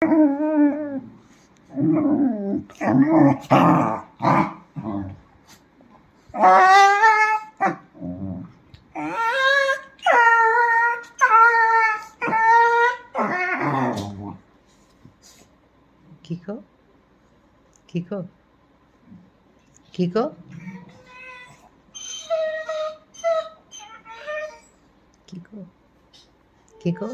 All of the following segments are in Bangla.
Kiko? Kiko? Kiko? Kiko? Kiko?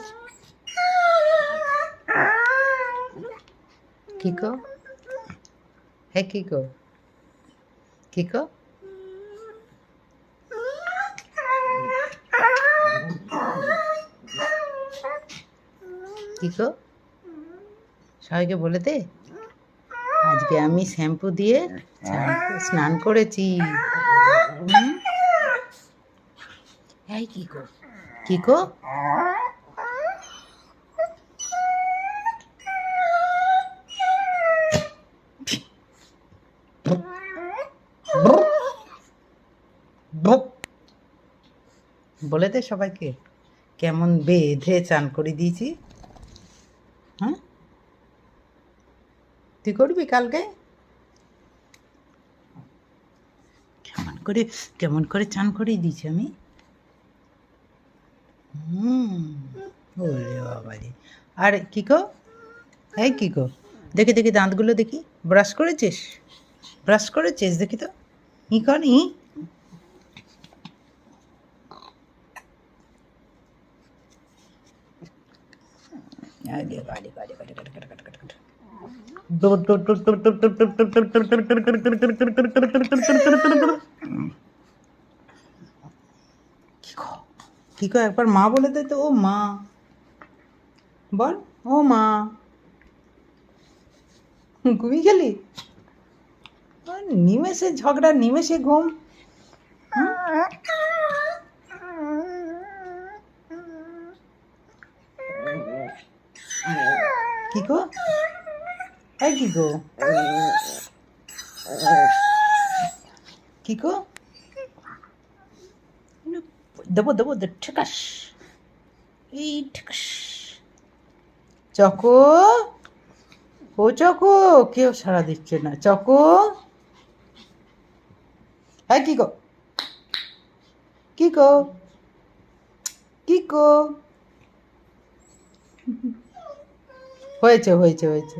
Kiko? Hey Kiko? Kiko? Kiko? সবাইকে বলে দে আজকে আমি শ্যাম্পু দিয়ে স্নান করেছি। এই কিকো কিকো বলে দে সবাইকে কেমন বেঁধে চান করে দিয়েছি। হ্যাঁ তুই করবি কালকে কেমন করে চান করে দিয়েছি আমি। ওরে বাবারে। আর কিকো এই কিকো দেখি দেখি দাঁতগুলো দেখি ব্রাশ করেছিস দেখি তো ই কর ই কিকো একবার মা বলে দে তো। ও মা বল ও মা ঘুমিয়ে গেলি নিমেষে ঝগড়া নিমেষে ঘুম। কিকো এই কিকো কিকো দেবো ঠেকাস এই ঠেকাস। চকো ও চকো কেউ সাড়া দিচ্ছে না। চকো হ্যাঁ কিকো কিকো কিকো হয়েছে